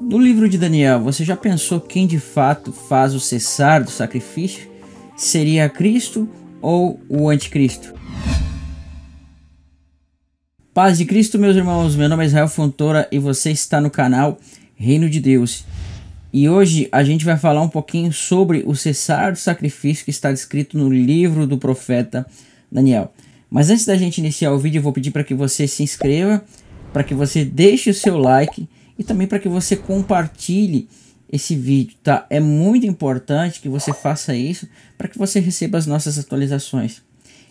No livro de Daniel, você já pensou quem de fato faz o cessar do sacrifício? Seria Cristo ou o anticristo? Paz de Cristo, meus irmãos, meu nome é Israel Fontoura e você está no canal Reino de Deus. E hoje a gente vai falar um pouquinho sobre o cessar do sacrifício que está descrito no livro do profeta Daniel. Mas antes da gente iniciar o vídeo, eu vou pedir para que você se inscreva, para que você deixe o seu like e também para que você compartilhe esse vídeo, tá? É muito importante que você faça isso para que você receba as nossas atualizações.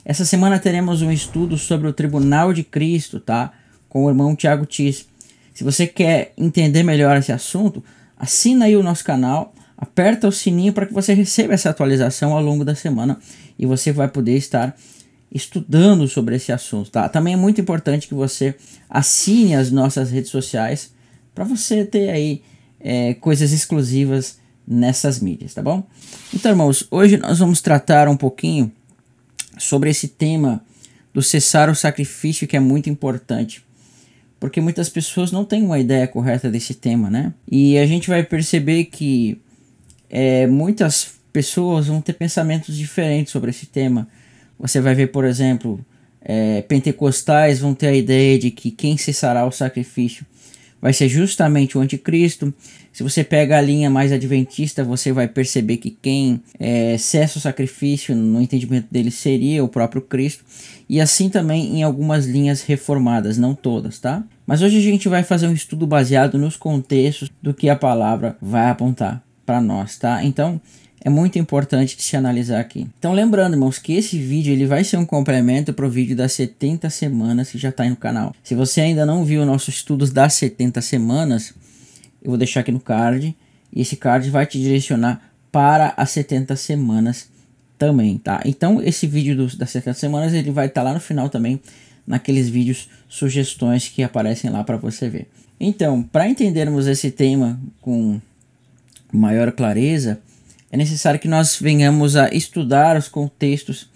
Essa semana teremos um estudo sobre o Tribunal de Cristo, tá? Com o irmão Tiago Tis. Se você quer entender melhor esse assunto, assina aí o nosso canal, aperta o sininho para que você receba essa atualização ao longo da semana e você vai poder estar estudando sobre esse assunto, tá? Também é muito importante que você assine as nossas redes sociais para você ter aí coisas exclusivas nessas mídias, tá bom? Então, irmãos, hoje nós vamos tratar um pouquinho sobre esse tema do cessar o sacrifício, que é muito importante, porque muitas pessoas não têm uma ideia correta desse tema, né? E a gente vai perceber que muitas pessoas vão ter pensamentos diferentes sobre esse tema. Você vai ver, por exemplo, pentecostais vão ter a ideia de que quem cessará o sacrifício vai ser justamente o anticristo. Se você pega a linha mais adventista, você vai perceber que quem cessa o sacrifício, no entendimento dele, seria o próprio Cristo. E assim também em algumas linhas reformadas, não todas, tá? Mas hoje a gente vai fazer um estudo baseado nos contextos do que a palavra vai apontar para nós, tá? Então é muito importante de se analisar aqui. Então lembrando, irmãos, que esse vídeo ele vai ser um complemento para o vídeo das 70 semanas que já está aí no canal. Se você ainda não viu nossos estudos das 70 semanas, eu vou deixar aqui no card. E esse card vai te direcionar para as 70 semanas também, tá? Então esse vídeo das 70 semanas ele vai estar lá no final também, naqueles vídeos sugestões que aparecem lá para você ver. Então, para entendermos esse tema com maior clareza, é necessário que nós venhamos a estudar os contextos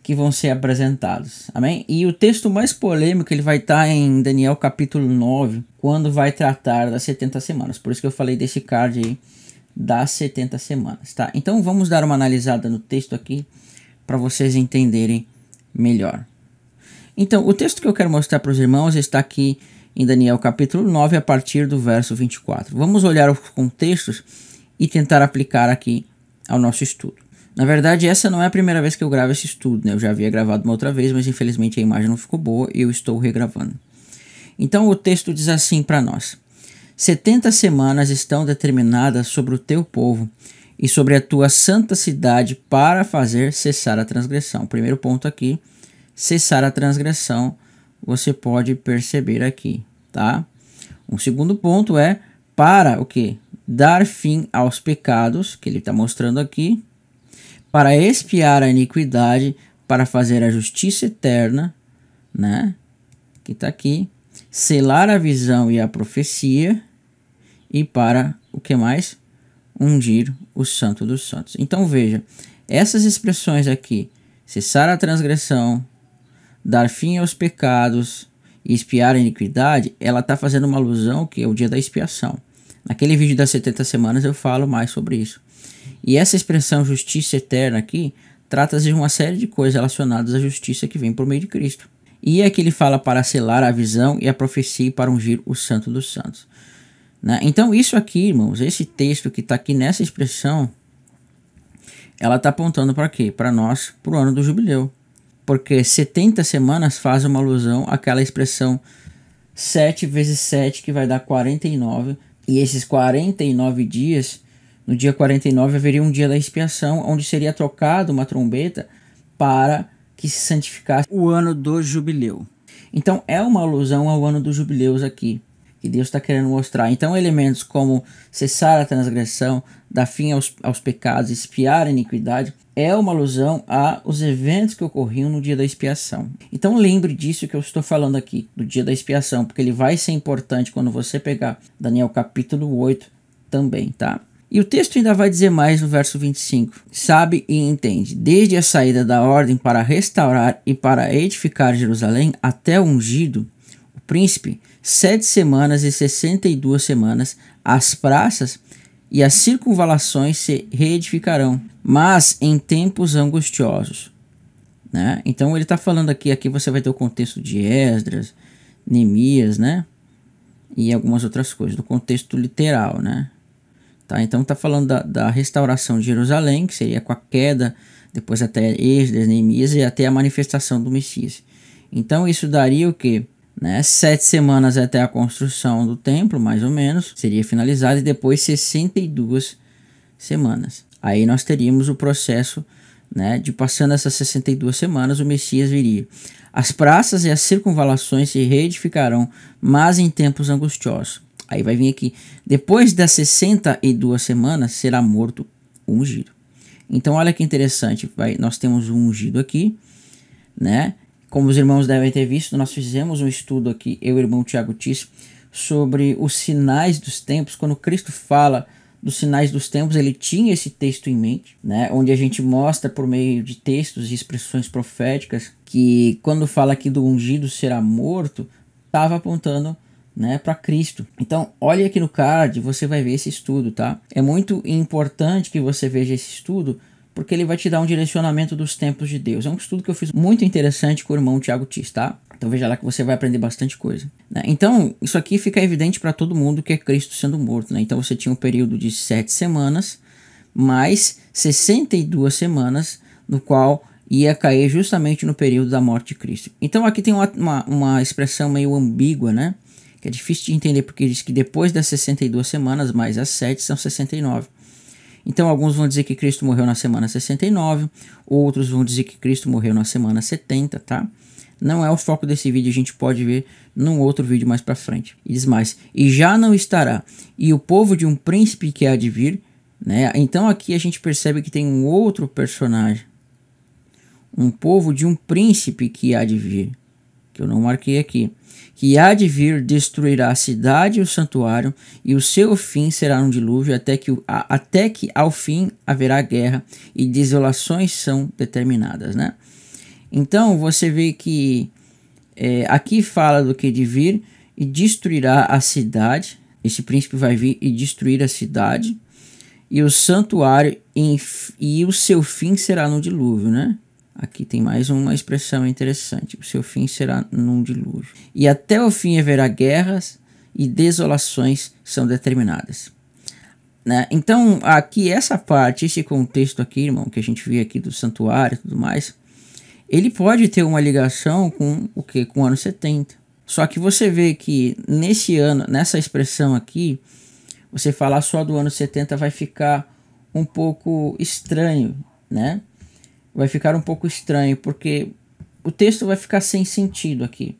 que vão ser apresentados, amém? E o texto mais polêmico ele vai estar em Daniel capítulo 9, quando vai tratar das 70 semanas. Por isso que eu falei desse card aí das 70 semanas, tá? Então vamos dar uma analisada no texto aqui para vocês entenderem melhor. Então o texto que eu quero mostrar para os irmãos está aqui em Daniel capítulo 9, a partir do verso 24. Vamos olhar os contextos e tentar aplicar aqui ao nosso estudo. Na verdade, essa não é a primeira vez que eu gravo esse estudo, né? Eu já havia gravado uma outra vez, mas infelizmente a imagem não ficou boa e eu estou regravando. Então o texto diz assim para nós: 70 semanas estão determinadas sobre o teu povo e sobre a tua santa cidade para fazer cessar a transgressão. Primeiro ponto aqui, cessar a transgressão, você pode perceber aqui, tá? Um segundo ponto é para o quê? Dar fim aos pecados, que ele está mostrando aqui, para expiar a iniquidade, para fazer a justiça eterna, né? Que está aqui, selar a visão e a profecia, e para o que mais? Ungir o santo dos santos. Então veja, essas expressões aqui, cessar a transgressão, dar fim aos pecados e expiar a iniquidade, ela está fazendo uma alusão que é o dia da expiação. Naquele vídeo das 70 semanas eu falo mais sobre isso. E essa expressão justiça eterna aqui trata de uma série de coisas relacionadas à justiça que vem por meio de Cristo. E aqui ele fala para selar a visão e a profecia e para ungir o santo dos santos, né? Então isso aqui, irmãos, esse texto que está aqui nessa expressão, ela está apontando para quê? Para nós, para o ano do jubileu. Porque 70 semanas faz uma alusão àquela expressão 7 vezes 7, que vai dar 49. E esses 49 dias, no dia 49 haveria um dia da expiação, onde seria trocado uma trombeta para que se santificasse o ano do jubileu. Então é uma alusão ao ano dos jubileus aqui, que Deus está querendo mostrar. Então elementos como cessar a transgressão, dar fim aos pecados, expiar a iniquidade, é uma alusão aos eventos que ocorriam no dia da expiação. Então lembre disso que eu estou falando aqui, do dia da expiação, porque ele vai ser importante quando você pegar Daniel capítulo 8 também, tá? E o texto ainda vai dizer mais no verso 25. Sabe e entende, desde a saída da ordem para restaurar e para edificar Jerusalém até o ungido, o príncipe 7 semanas e 62 semanas, as praças e as circunvalações se reedificarão, mas em tempos angustiosos. Né? Então ele está falando aqui você vai ter o contexto de Esdras, Neemias, né? E algumas outras coisas, do contexto literal, né? Tá? Então está falando da restauração de Jerusalém, que seria com a queda, depois até Esdras, Neemias e até a manifestação do Messias. Então isso daria o quê? Né? 7 semanas até a construção do templo, mais ou menos, seria finalizado, e depois 62 semanas. Aí nós teríamos o processo, né, de passando essas 62 semanas, o Messias viria. As praças e as circunvalações se reedificarão, mas em tempos angustiosos. Aí vai vir aqui, depois das 62 semanas, será morto o ungido. Então olha que interessante, nós temos um ungido aqui, né? Como os irmãos devem ter visto, nós fizemos um estudo aqui, eu e o irmão Tiago Tício, sobre os sinais dos tempos. Quando Cristo fala dos sinais dos tempos, ele tinha esse texto em mente, né? Onde a gente mostra por meio de textos e expressões proféticas que quando fala aqui do ungido será morto, estava apontando, né, para Cristo. Então, olha aqui no card, você vai ver esse estudo, tá? É muito importante que você veja esse estudo, porque ele vai te dar um direcionamento dos tempos de Deus. É um estudo que eu fiz muito interessante com o irmão Tiago Tis, tá? Então veja lá que você vai aprender bastante coisa, né? Então, isso aqui fica evidente para todo mundo que é Cristo sendo morto, né? Então você tinha um período de 7 semanas, mais 62 semanas, no qual ia cair justamente no período da morte de Cristo. Então aqui tem uma expressão meio ambígua, né? Que é difícil de entender, porque diz que depois das 62 semanas, mais as 7 são 69. Então alguns vão dizer que Cristo morreu na semana 69, outros vão dizer que Cristo morreu na semana 70, tá? Não é o foco desse vídeo, a gente pode ver num outro vídeo mais pra frente. E diz mais, e já não estará, e o povo de um príncipe que há de vir, né? Então aqui a gente percebe que tem um outro personagem, um povo de um príncipe que há de vir, que eu não marquei aqui, que há de vir, destruirá a cidade e o santuário, e o seu fim será um dilúvio, até que ao fim haverá guerra, e desolações são determinadas, né? Então você vê que aqui fala do que de vir e destruirá a cidade. Esse príncipe vai vir e destruir a cidade e o santuário, e o seu fim será no dilúvio, né? Aqui tem mais uma expressão interessante. O seu fim será num dilúvio. E até o fim haverá guerras e desolações são determinadas. Né? Então, aqui essa parte, esse contexto aqui, irmão, que a gente vê aqui do santuário e tudo mais, ele pode ter uma ligação com o que? Com o ano 70. Só que você vê que nesse ano, nessa expressão aqui, você falar só do ano 70 vai ficar um pouco estranho, né? Vai ficar um pouco estranho, porque o texto vai ficar sem sentido aqui.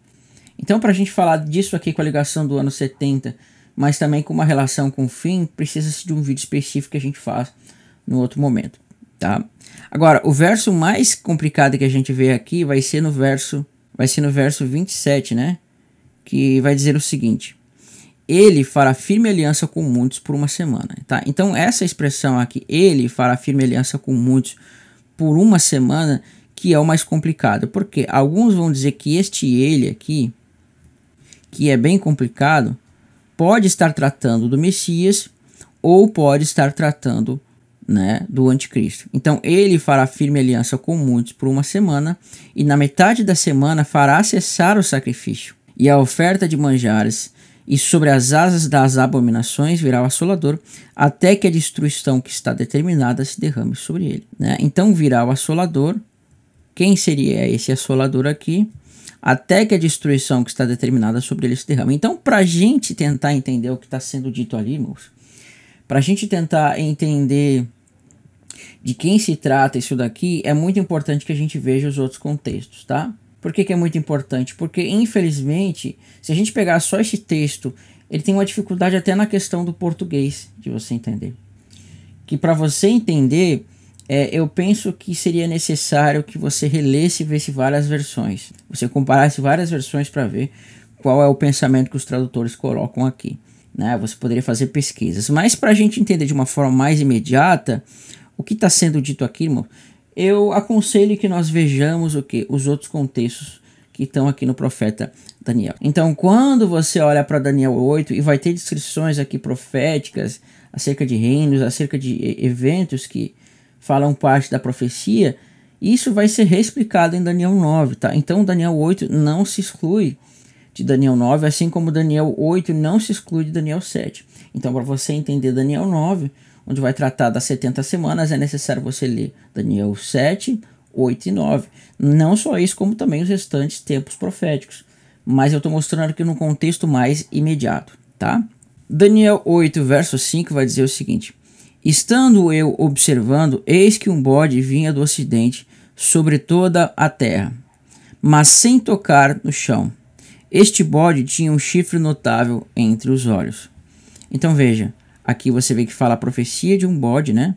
Então, para a gente falar disso aqui com a ligação do ano 70, mas também com uma relação com o fim, precisa-se de um vídeo específico que a gente faz no outro momento, tá? Agora, o verso mais complicado que a gente vê aqui vai ser no verso 27, né? Que vai dizer o seguinte: ele fará firme aliança com muitos por uma semana, tá? Então, essa expressão aqui, ele fará firme aliança com muitos por uma semana, que é o mais complicado, porque alguns vão dizer que este ele aqui, que é bem complicado, pode estar tratando do Messias ou pode estar tratando, né, do anticristo. Então ele fará firme aliança com muitos por uma semana, e na metade da semana fará cessar o sacrifício e a oferta de manjares, e sobre as asas das abominações virá o assolador, até que a destruição que está determinada se derrame sobre ele, né? Então virá o assolador. Quem seria esse assolador aqui? Até que a destruição que está determinada sobre ele se derrame. Então, para a gente tentar entender o que está sendo dito ali, irmãos, para a gente tentar entender de quem se trata isso daqui, é muito importante que a gente veja os outros contextos, tá? Por que é muito importante? Porque, infelizmente, se a gente pegar só esse texto, ele tem uma dificuldade até na questão do português, de você entender. Que para você entender, eu penso que seria necessário que você relesse e visse várias versões. Você comparasse várias versões para ver qual é o pensamento que os tradutores colocam aqui, né? Você poderia fazer pesquisas. Mas para a gente entender de uma forma mais imediata o que está sendo dito aqui, irmão, eu aconselho que nós vejamos os outros contextos que estão aqui no profeta Daniel. Então, quando você olha para Daniel 8 e vai ter descrições aqui proféticas acerca de reinos, acerca de eventos que falam parte da profecia, isso vai ser reexplicado em Daniel 9, tá? Então, Daniel 8 não se exclui de Daniel 9, assim como Daniel 8 não se exclui de Daniel 7. Então, para você entender Daniel 9, onde vai tratar das 70 semanas, é necessário você ler Daniel 7, 8 e 9. Não só isso, como também os restantes tempos proféticos. Mas eu estou mostrando aqui num contexto mais imediato, tá? Daniel 8, verso 5 vai dizer o seguinte: estando eu observando, eis que um bode vinha do ocidente sobre toda a terra, mas sem tocar no chão. Este bode tinha um chifre notável entre os olhos. Então veja, aqui você vê que fala a profecia de um bode, né?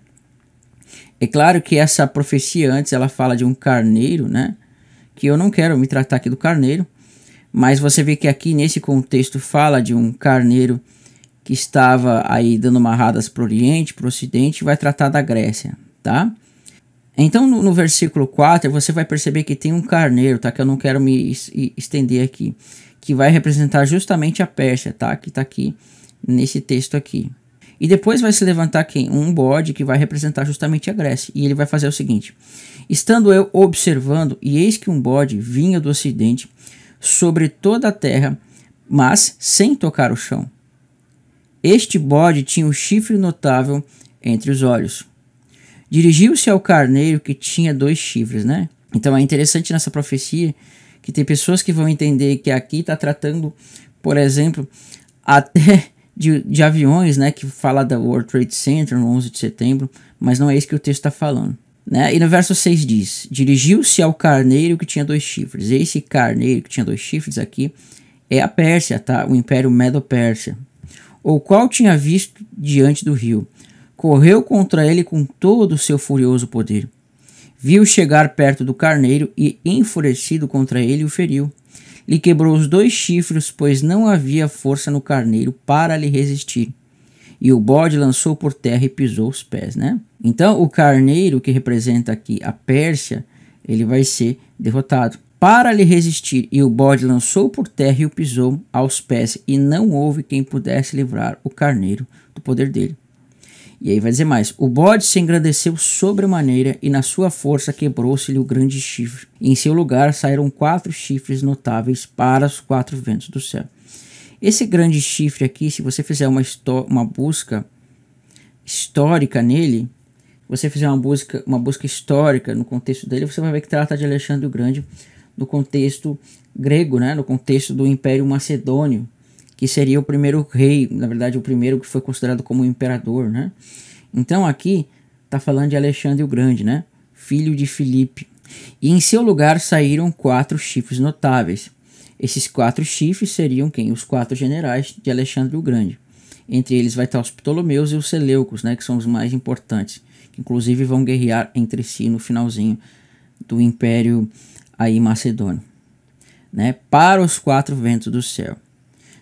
É claro que essa profecia antes ela fala de um carneiro, né? Que eu não quero me tratar aqui do carneiro, mas você vê que aqui nesse contexto fala de um carneiro que estava aí dando marradas para o Oriente, para o Ocidente, e vai tratar da Grécia, tá? Então no versículo 4 você vai perceber que tem um carneiro, tá? Que eu não quero me estender aqui, que vai representar justamente a Pérsia, tá? Que está aqui nesse texto aqui. E depois vai se levantar quem? Um bode que vai representar justamente a Grécia. E ele vai fazer o seguinte: estando eu observando, e eis que um bode vinha do ocidente sobre toda a terra, mas sem tocar o chão. Este bode tinha um chifre notável entre os olhos. Dirigiu-se ao carneiro que tinha 2 chifres, né? Então é interessante nessa profecia que tem pessoas que vão entender que aqui está tratando, por exemplo, até de aviões, né, que fala da World Trade Center no 11 de setembro, mas não é isso que o texto está falando, né? E no verso 6 diz: dirigiu-se ao carneiro que tinha 2 chifres. Esse carneiro que tinha 2 chifres aqui é a Pérsia, tá? O Império Medo-Pérsia, o qual tinha visto diante do rio. Correu contra ele com todo o seu furioso poder. Viu chegar perto do carneiro e, enfurecido contra ele, o feriu. Lhe quebrou os 2 chifres, pois não havia força no carneiro para lhe resistir. E o bode lançou por terra e pisou os pés, né? Então, o carneiro, que representa aqui a Pérsia, ele vai ser derrotado. Para lhe resistir, e o bode lançou por terra e o pisou aos pés, e não houve quem pudesse livrar o carneiro do poder dele. E aí vai dizer mais: o bode se engrandeceu sobremaneira, e na sua força quebrou-se-lhe o grande chifre. E em seu lugar saíram 4 chifres notáveis para os 4 ventos do céu. Esse grande chifre aqui, se você fizer uma busca histórica nele, você fizer uma busca histórica no contexto dele, você vai ver que trata de Alexandre o Grande no contexto grego, né? No contexto do Império Macedônio, que seria o primeiro rei, na verdade o primeiro que foi considerado como imperador, né? Então aqui está falando de Alexandre o Grande, né? Filho de Filipe. E em seu lugar saíram 4 chifres notáveis. Esses 4 chifres seriam quem? Os 4 generais de Alexandre o Grande. Entre eles vai estar os Ptolomeus e os Seleucos, né? Que são os mais importantes, que inclusive vão guerrear entre si no finalzinho do Império aí macedônio, né? Para os 4 ventos do céu.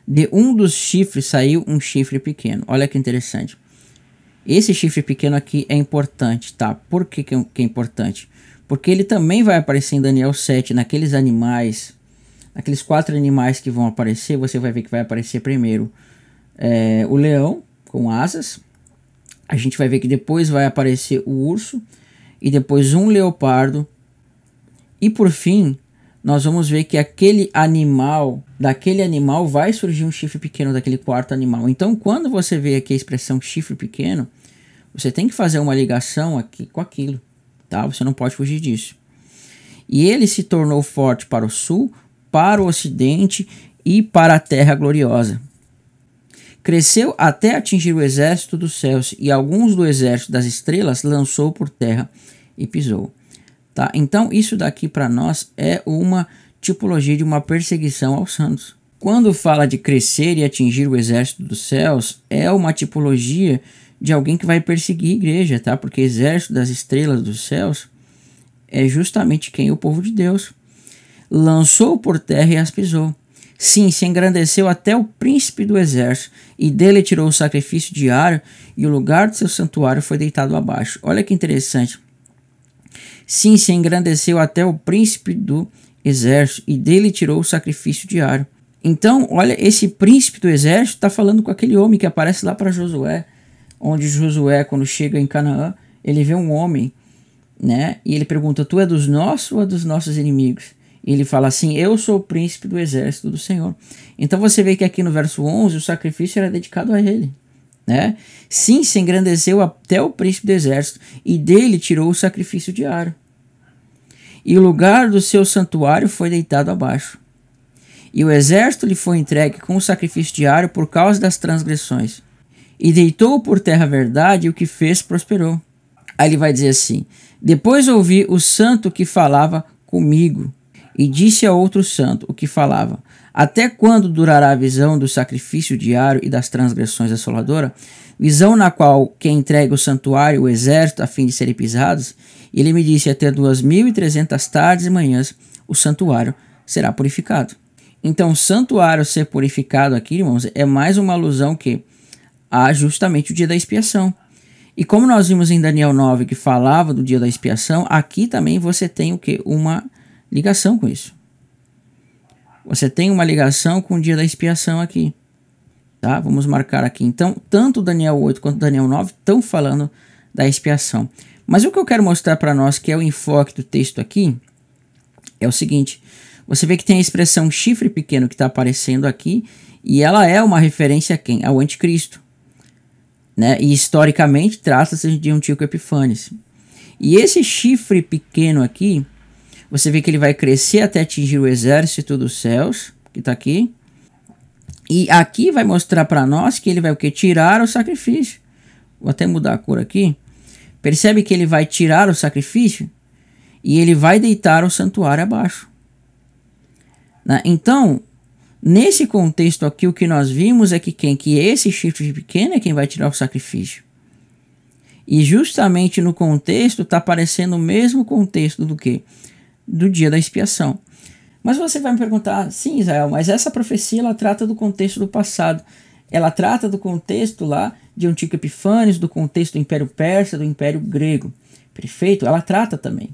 De um dos chifres saiu um chifre pequeno. Olha que interessante. Esse chifre pequeno aqui é importante, tá? Por que é importante? Porque ele também vai aparecer em Daniel 7, naqueles animais, aqueles 4 animais que vão aparecer. Você vai ver que vai aparecer primeiro o leão com asas. A gente vai ver que depois vai aparecer o urso e depois um leopardo. E por fim, nós vamos ver que daquele animal vai surgir um chifre pequeno daquele 4º animal. Então, quando você vê aqui a expressão chifre pequeno, você tem que fazer uma ligação aqui com aquilo, tá? Você não pode fugir disso. E ele se tornou forte para o sul, para o ocidente e para a terra gloriosa. Cresceu até atingir o exército dos céus, e alguns do exército das estrelas lançou por terra e pisou. Tá? Então isso daqui para nós é uma tipologia de uma perseguição aos santos. Quando fala de crescer e atingir o exército dos céus, é uma tipologia de alguém que vai perseguir a igreja, tá? Porque exército das estrelas dos céus é justamente quem? O povo de Deus. Lançou por terra e as pisou. Sim, se engrandeceu até o príncipe do exército, e dele tirou o sacrifício diário, e o lugar do seu santuário foi deitado abaixo. Olha que interessante. Sim, se engrandeceu até o príncipe do exército, e dele tirou o sacrifício diário. Então, olha, esse príncipe do exército está falando com aquele homem que aparece lá para Josué, onde Josué, quando chega em Canaã, ele vê um homem, né? E ele pergunta, tu é dos nossos ou é dos nossos inimigos? E ele fala assim, eu sou o príncipe do exército do Senhor. Então você vê que aqui no verso 11, o sacrifício era dedicado a ele, né? Sim, se engrandeceu até o príncipe do exército, e dele tirou o sacrifício diário. E o lugar do seu santuário foi deitado abaixo. E o exército lhe foi entregue com o sacrifício diário por causa das transgressões. E deitou por terra a verdade, e o que fez prosperou. Aí ele vai dizer assim, depois ouvi o santo que falava comigo, e disse a outro santo o que falava, até quando durará a visão do sacrifício diário e das transgressões assoladoras? Visão na qual quem entrega o santuário, o exército, a fim de serem pisados? E ele me disse, até 2.300 tardes e manhãs, o santuário será purificado. Então, o santuário ser purificado aqui, irmãos, é mais uma alusão que há justamente o dia da expiação. E como nós vimos em Daniel 9, que falava do dia da expiação, aqui também você tem o quê? Uma ligação com isso. Você tem uma ligação com o dia da expiação aqui. Tá? Vamos marcar aqui. Então, tanto Daniel 8 quanto Daniel 9 estão falando da expiação. Mas o que eu quero mostrar para nós, que é o enfoque do texto aqui, é o seguinte. Você vê que tem a expressão chifre pequeno que está aparecendo aqui, e ela é uma referência a quem? Ao anticristo. Né? E historicamente trata-se de Antíoco Epífanes. E esse chifre pequeno aqui, você vê que ele vai crescer até atingir o exército dos céus, que está aqui. E aqui vai mostrar para nós que ele vai o quê? Tirar o sacrifício. Vou até mudar a cor aqui. Percebe que ele vai tirar o sacrifício e ele vai deitar o santuário abaixo. Né? Então, nesse contexto aqui, o que nós vimos é que que esse chifre pequeno é quem vai tirar o sacrifício. E justamente no contexto está aparecendo o mesmo contexto do que? Do dia da expiação. Mas você vai me perguntar, sim, Israel, mas essa profecia ela trata do contexto do passado. Ela trata do contexto lá de Antíoco Epífanes, do contexto do Império Persa, do Império Grego. Perfeito? Ela trata também.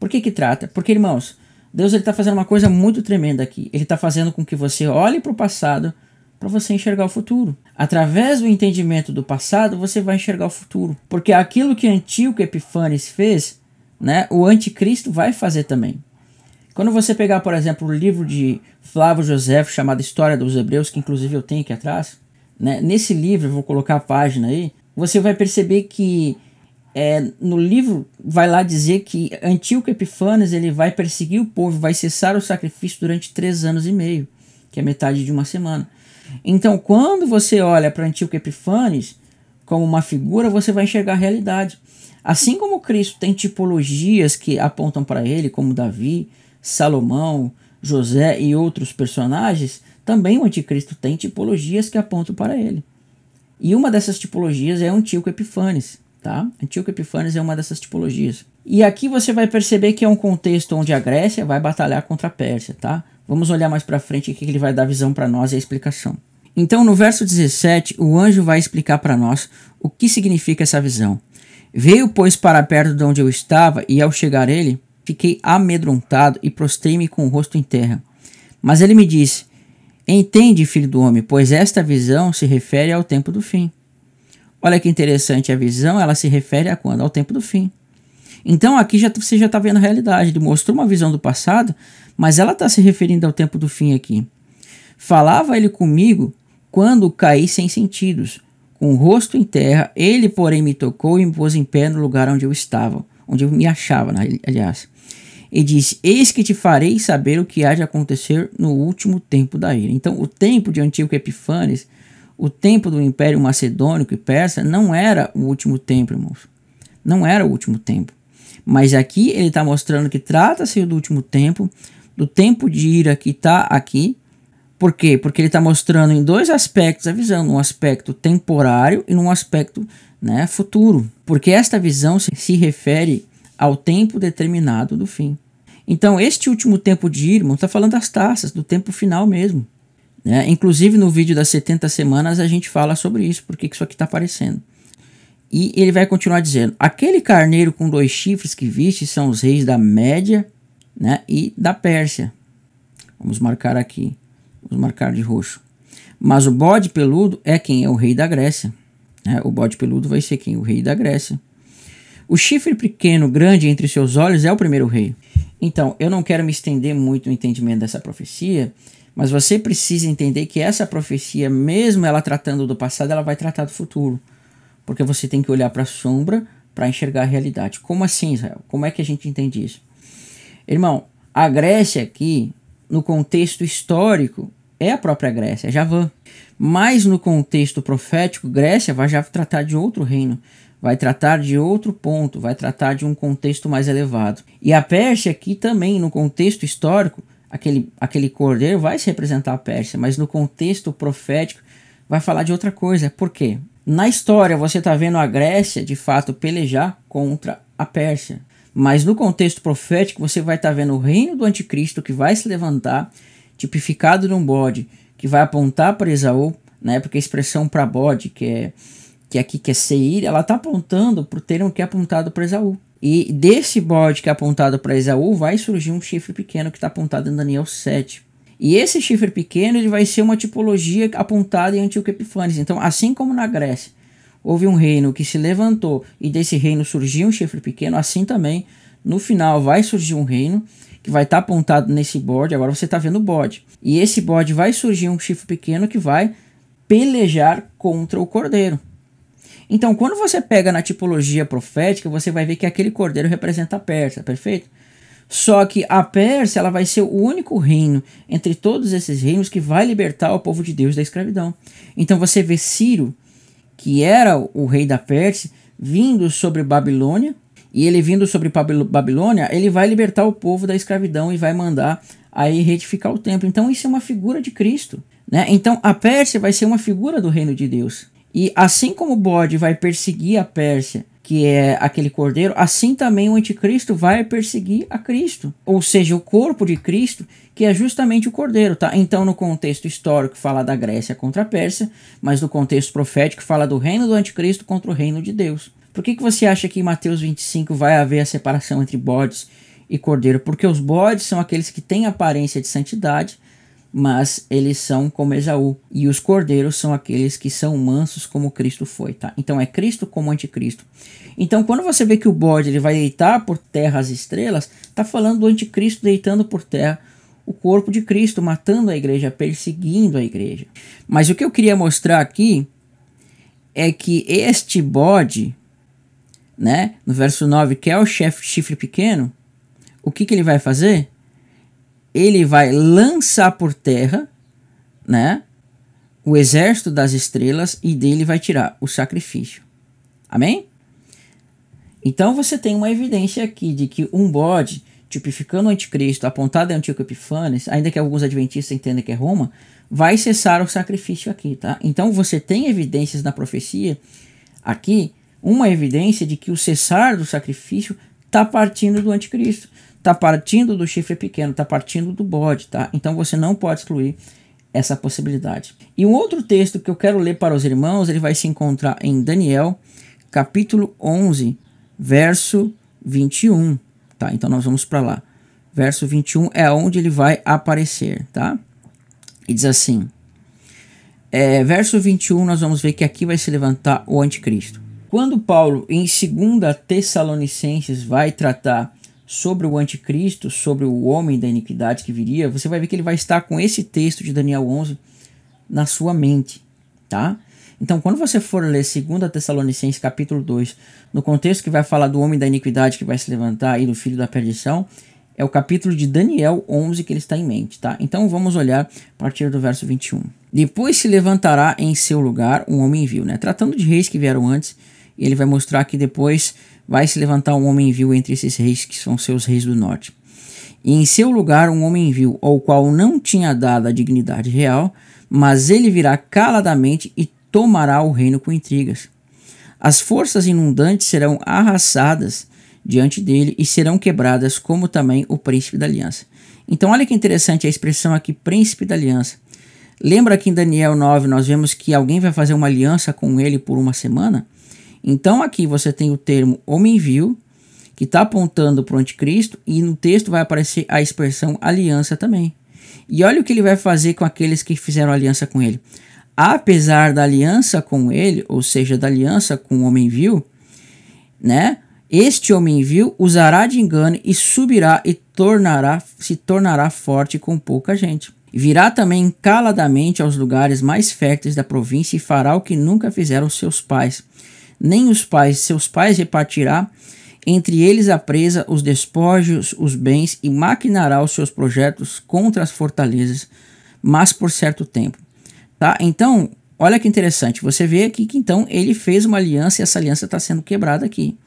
Por que trata? Porque, irmãos, Deus está fazendo uma coisa muito tremenda aqui. Ele está fazendo com que você olhe para o passado para você enxergar o futuro. Através do entendimento do passado, você vai enxergar o futuro. Porque aquilo que Antíoco Epífanes fez, né, o anticristo vai fazer também. Quando você pegar, por exemplo, o livro de Flávio Josefo, chamado História dos Hebreus, que inclusive eu tenho aqui atrás, né, nesse livro, eu vou colocar a página aí, você vai perceber que no livro vai lá dizer que Antíoco Epífanes ele vai perseguir o povo, vai cessar o sacrifício durante 3 anos e meio, que é metade de uma semana. Então, quando você olha para Antíoco Epífanes como uma figura, você vai enxergar a realidade. Assim como Cristo tem tipologias que apontam para ele, como Davi, Salomão, José e outros personagens, também o anticristo tem tipologias que apontam para ele. E uma dessas tipologias é Antíoco Epífanes. Tá? Antíoco Epífanes é uma dessas tipologias. E aqui você vai perceber que é um contexto onde a Grécia vai batalhar contra a Pérsia. Tá? Vamos olhar mais para frente aqui que ele vai dar visão para nós e a explicação. Então no verso 17, o anjo vai explicar para nós o que significa essa visão. Veio, pois, para perto de onde eu estava, e ao chegar ele, fiquei amedrontado e prostrei-me com o rosto em terra. Mas ele me disse, entende, filho do homem, pois esta visão se refere ao tempo do fim. Olha que interessante, a visão ela se refere a quando? Ao tempo do fim. Então aqui você já está vendo a realidade. Ele mostrou uma visão do passado, mas ela está se referindo ao tempo do fim aqui. Falava ele comigo quando caí sem sentidos, com o rosto em terra. Ele, porém, me tocou e me pôs em pé no lugar onde eu estava, onde eu me achava, aliás. E disse, eis que te farei saber o que há de acontecer no último tempo da ira. Então o tempo de Antíoco Epífanes, o tempo do Império Macedônico e Persa não era o último tempo, irmãos. Não era o último tempo. Mas aqui ele está mostrando que trata-se do último tempo, do tempo de ira que está aqui. Por quê? Porque ele está mostrando em 2 aspectos a visão, num aspecto temporário e num aspecto, né, futuro. Porque esta visão se refere ao tempo determinado do fim. Então este último tempo de ira, irmão, está falando das taças, do tempo final mesmo. Inclusive no vídeo das 70 semanas a gente fala sobre isso, porque isso aqui está aparecendo. E ele vai continuar dizendo, aquele carneiro com 2 chifres que viste são os reis da Média, né, e da Pérsia. Vamos marcar aqui, vamos marcar de roxo. Mas o bode peludo é quem? É o rei da Grécia. O bode peludo vai ser quem? O rei da Grécia. O chifre pequeno, grande entre seus olhos, é o primeiro rei. Então, eu não quero me estender muito no entendimento dessa profecia, mas você precisa entender que essa profecia, mesmo ela tratando do passado, ela vai tratar do futuro. Porque você tem que olhar para a sombra para enxergar a realidade. Como assim, Israel? Como é que a gente entende isso? Irmão, a Grécia aqui, no contexto histórico, é a própria Grécia, é Javã. Mas no contexto profético, Grécia vai já tratar de outro reino. Vai tratar de outro ponto, vai tratar de um contexto mais elevado. E a Pérsia aqui também, no contexto histórico, aquele cordeiro vai se representar a Pérsia, mas no contexto profético vai falar de outra coisa. Por quê? Na história você está vendo a Grécia, de fato, pelejar contra a Pérsia. Mas no contexto profético você vai estar vendo o reino do anticristo que vai se levantar, tipificado num bode, que vai apontar para Esaú, né? Porque a expressão para bode, que aqui que é Seir, ela está apontando para o termo que é apontado para Esaú. E desse bode que é apontado para Esaú vai surgir um chifre pequeno que está apontado em Daniel 7. E esse chifre pequeno ele vai ser uma tipologia apontada em Antíoco Epífanes. Então, assim como na Grécia houve um reino que se levantou e desse reino surgiu um chifre pequeno, assim também no final vai surgir um reino que vai estar apontado nesse bode. Agora você está vendo o bode. E esse bode vai surgir um chifre pequeno que vai pelejar contra o cordeiro. Então, quando você pega na tipologia profética, você vai ver que aquele cordeiro representa a Pérsia, perfeito? Só que a Pérsia ela vai ser o único reino entre todos esses reinos que vai libertar o povo de Deus da escravidão. Então você vê Ciro, que era o rei da Pérsia, vindo sobre Babilônia, e ele vindo sobre Babilônia, ele vai libertar o povo da escravidão e vai mandar aí reedificar o templo. Então isso é uma figura de Cristo, né? Então a Pérsia vai ser uma figura do reino de Deus. E assim como o bode vai perseguir a Pérsia, que é aquele cordeiro, assim também o anticristo vai perseguir a Cristo. Ou seja, o corpo de Cristo, que é justamente o cordeiro, tá? Então, no contexto histórico, fala da Grécia contra a Pérsia, mas no contexto profético, fala do reino do anticristo contra o reino de Deus. Por que você acha que em Mateus 25 vai haver a separação entre bodes e cordeiro? Porque os bodes são aqueles que têm aparência de santidade, mas eles são como Esaú, e os cordeiros são aqueles que são mansos como Cristo foi, tá? Então é Cristo como anticristo. Então quando você vê que o bode ele vai deitar por terra as estrelas, tá falando do anticristo deitando por terra o corpo de Cristo, matando a igreja, perseguindo a igreja. Mas o que eu queria mostrar aqui é que este bode, né, no verso 9, que é o chifre pequeno, o que ele vai fazer? Ele vai lançar por terra, né, o exército das estrelas e dele vai tirar o sacrifício. Amém? Então você tem uma evidência aqui de que um bode, tipificando o anticristo, apontado em Antíoco Epífanes, ainda que alguns adventistas entendam que é Roma, vai cessar o sacrifício aqui, tá? Então você tem evidências na profecia aqui, uma evidência de que o cessar do sacrifício está partindo do anticristo. Está partindo do chifre pequeno, está partindo do bode, tá? Então você não pode excluir essa possibilidade. E um outro texto que eu quero ler para os irmãos, ele vai se encontrar em Daniel, capítulo 11, verso 21, tá? Então nós vamos para lá. Verso 21 é onde ele vai aparecer, tá? E diz assim, verso 21 nós vamos ver que aqui vai se levantar o anticristo. Quando Paulo, em 2 Tessalonicenses, vai tratar sobre o anticristo, sobre o homem da iniquidade que viria, você vai ver que ele vai estar com esse texto de Daniel 11 na sua mente, tá? Então, quando você for ler 2 Tessalonicenses capítulo 2, no contexto que vai falar do homem da iniquidade que vai se levantar e do filho da perdição, é o capítulo de Daniel 11 que ele está em mente, tá? Então, vamos olhar a partir do verso 21. Depois se levantará em seu lugar um homem vil, né? Tratando de reis que vieram antes, e ele vai mostrar que depois vai se levantar um homem vil entre esses reis que são seus reis do norte. E em seu lugar um homem vil, ao qual não tinha dado a dignidade real, mas ele virá caladamente e tomará o reino com intrigas. As forças inundantes serão arrasadas diante dele e serão quebradas, como também o príncipe da aliança. Então olha que interessante a expressão aqui, príncipe da aliança. Lembra que em Daniel 9 nós vemos que alguém vai fazer uma aliança com ele por uma semana? Então aqui você tem o termo homem vil, que está apontando para o anticristo, e no texto vai aparecer a expressão aliança também. E olha o que ele vai fazer com aqueles que fizeram aliança com ele. Apesar da aliança com ele, ou seja, da aliança com o homem vil, né? Este homem vil usará de engano e subirá e se tornará forte com pouca gente. Virá também caladamente aos lugares mais férteis da província e fará o que nunca fizeram seus pais. Nem seus pais repartirá entre eles a presa, os despojos, os bens, e maquinará os seus projetos contra as fortalezas, mas por certo tempo. Tá? Então, olha que interessante, você vê aqui que então ele fez uma aliança e essa aliança está sendo quebrada aqui,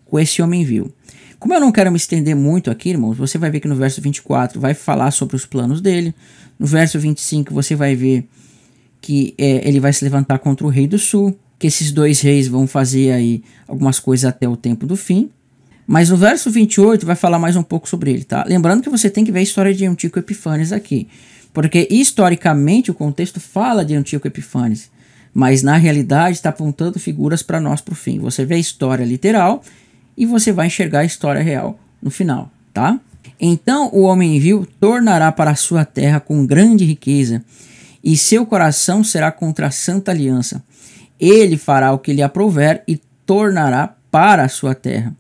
com esse homem vil. Como eu não quero me estender muito aqui, irmãos, você vai ver que no verso 24 vai falar sobre os planos dele, no verso 25 você vai ver que ele vai se levantar contra o rei do sul, que esses dois reis vão fazer aí algumas coisas até o tempo do fim. Mas no verso 28 vai falar mais um pouco sobre ele, tá? Lembrando que você tem que ver a história de Antíoco Epífanes aqui, porque historicamente o contexto fala de Antíoco Epífanes, mas na realidade está apontando figuras para nós para o fim. Você vê a história literal e você vai enxergar a história real no final, tá? Então o homem vil tornará para a sua terra com grande riqueza, e seu coração será contra a santa aliança. Ele fará o que lhe aprouver e tornará para a sua terra.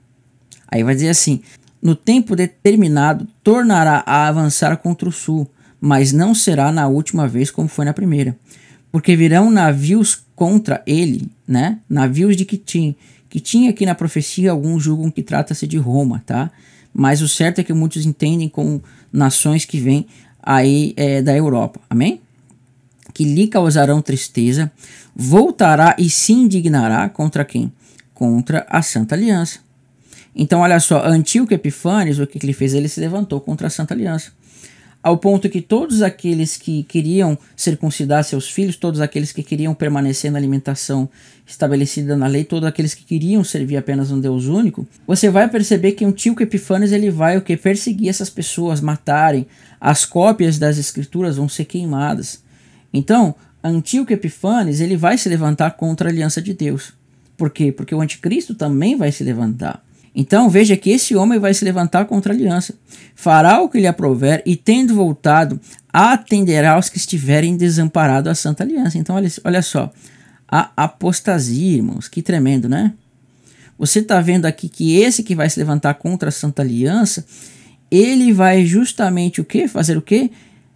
Aí vai dizer assim: no tempo determinado tornará a avançar contra o sul, mas não será na última vez como foi na primeira. Porque virão navios contra ele, né? Navios de Quitim. Quitim aqui na profecia, alguns julgam que trata-se de Roma, tá? Mas o certo é que muitos entendem como nações que vêm aí da Europa, amém? Que lhe causarão tristeza, voltará e se indignará contra quem? Contra a Santa Aliança. Então, olha só, Antíoco Epífanes, o que ele fez? Ele se levantou contra a Santa Aliança, ao ponto que todos aqueles que queriam circuncidar seus filhos, todos aqueles que queriam permanecer na alimentação estabelecida na lei, todos aqueles que queriam servir apenas um Deus único, você vai perceber que Antíoco Epífanes ele vai perseguir essas pessoas, matarem, as cópias das escrituras vão ser queimadas. Então, Antíoco Epífanes ele vai se levantar contra a aliança de Deus. Por quê? Porque o anticristo também vai se levantar. Então veja que esse homem vai se levantar contra a aliança, fará o que lhe aprouver e, tendo voltado, atenderá aos que estiverem desamparados à santa aliança. Então olha só, a apostasia, irmãos, que tremendo, né? Você está vendo aqui que esse que vai se levantar contra a santa aliança, ele vai justamente o quê? Fazer o quê?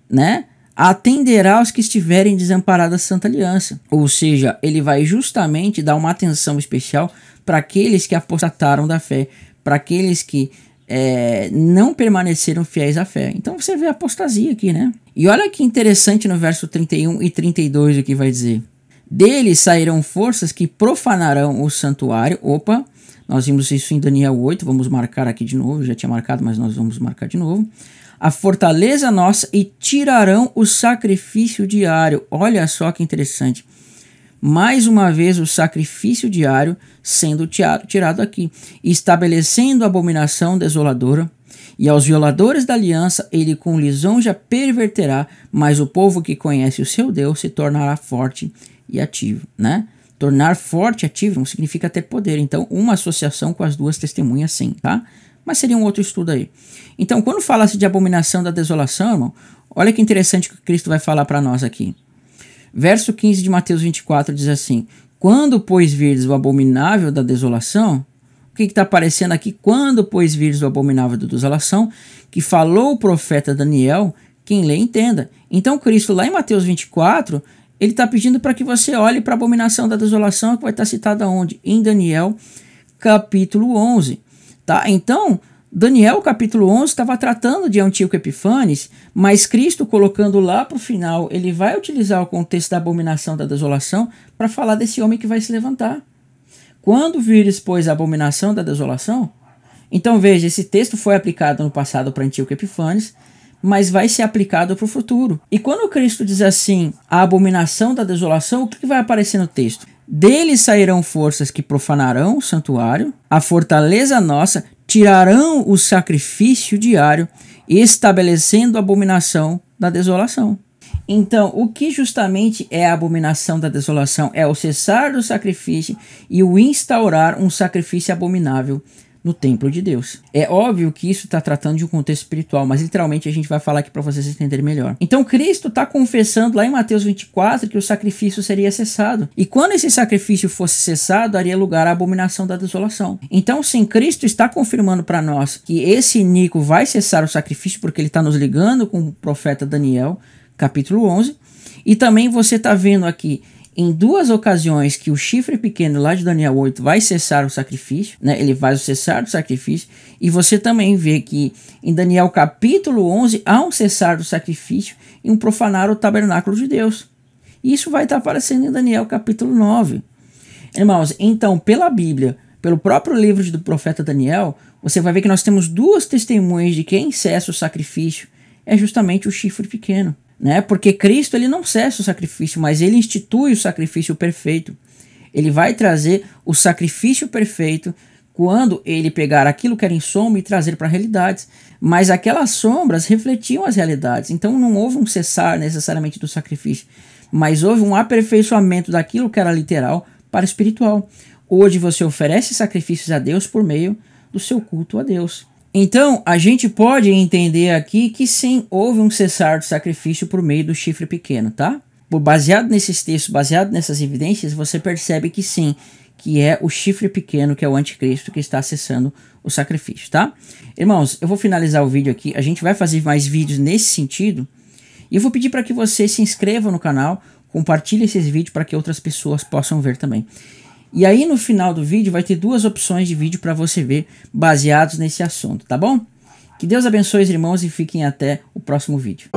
Né? Atenderá aos que estiverem desamparados à santa aliança. Ou seja, ele vai justamente dar uma atenção especial para aqueles que apostataram da fé, para aqueles que não permaneceram fiéis à fé. Então você vê a apostasia aqui, né? E olha que interessante no verso 31 e 32 o que vai dizer. Deles sairão forças que profanarão o santuário. Opa, nós vimos isso em Daniel 8, vamos marcar aqui de novo, já tinha marcado, mas nós vamos marcar de novo. A fortaleza nossa e tirarão o sacrifício diário. Olha só que interessante. Mais uma vez o sacrifício diário sendo tirado aqui, estabelecendo abominação desoladora, e aos violadores da aliança ele com lisonja perverterá, mas o povo que conhece o seu Deus se tornará forte e ativo, né? Tornar forte e ativo não significa ter poder, então uma associação com as duas testemunhas sim, tá? Mas seria um outro estudo aí. Então quando fala-se de abominação da desolação, irmão, olha que interessante que Cristo vai falar para nós aqui. Verso 15 de Mateus 24 diz assim: quando, pois, virdes o abominável da desolação, o que está aparecendo aqui? Quando, pois, virdes o abominável da desolação, que falou o profeta Daniel, quem lê entenda. Então Cristo lá em Mateus 24, ele está pedindo para que você olhe para a abominação da desolação, que vai estar citada onde? Em Daniel capítulo 11. Tá? Então, Daniel capítulo 11 estava tratando de Antíoco Epífanes, mas Cristo colocando lá para o final, ele vai utilizar o contexto da abominação da desolação para falar desse homem que vai se levantar. Quando vires, pois, a abominação da desolação, então veja, esse texto foi aplicado no passado para Antíoco Epífanes, mas vai ser aplicado para o futuro. E quando Cristo diz assim, a abominação da desolação, o que vai aparecer no texto? Deles sairão forças que profanarão o santuário, a fortaleza nossa, tirarão o sacrifício diário, estabelecendo a abominação da desolação. Então, o que justamente é a abominação da desolação? É o cessar do sacrifício e o instaurar um sacrifício abominável no templo de Deus. É óbvio que isso está tratando de um contexto espiritual, mas literalmente a gente vai falar aqui para vocês entenderem melhor. Então Cristo está confessando lá em Mateus 24 que o sacrifício seria cessado. E quando esse sacrifício fosse cessado, daria lugar à abominação da desolação. Então sim, Cristo está confirmando para nós que esse iníquo vai cessar o sacrifício, porque ele está nos ligando com o profeta Daniel, capítulo 11. E também você está vendo aqui em duas ocasiões que o chifre pequeno lá de Daniel 8 vai cessar o sacrifício, né? Ele vai cessar do sacrifício. E você também vê que em Daniel capítulo 11 há um cessar do sacrifício e um profanar o tabernáculo de Deus. Isso vai estar aparecendo em Daniel capítulo 9. Irmãos, então pela Bíblia, pelo próprio livro do profeta Daniel, você vai ver que nós temos duas testemunhas de quem cessa o sacrifício. É justamente o chifre pequeno. Né? Porque Cristo ele não cessa o sacrifício, mas ele institui o sacrifício perfeito. Ele vai trazer o sacrifício perfeito quando ele pegar aquilo que era em sombra e trazer para a realidade. Mas aquelas sombras refletiam as realidades. Então não houve um cessar necessariamente do sacrifício, mas houve um aperfeiçoamento daquilo que era literal para espiritual. Hoje você oferece sacrifícios a Deus por meio do seu culto a Deus. Então, a gente pode entender aqui que sim, houve um cessar do sacrifício por meio do chifre pequeno, tá? Baseado nesses textos, baseado nessas evidências, você percebe que sim, que é o chifre pequeno, que é o anticristo, que está cessando o sacrifício, tá? Irmãos, eu vou finalizar o vídeo aqui, a gente vai fazer mais vídeos nesse sentido, e eu vou pedir para que você se inscreva no canal, compartilhe esses vídeos para que outras pessoas possam ver também. E aí no final do vídeo vai ter duas opções de vídeo para você ver baseados nesse assunto, tá bom? Que Deus abençoe os irmãos e fiquem até o próximo vídeo.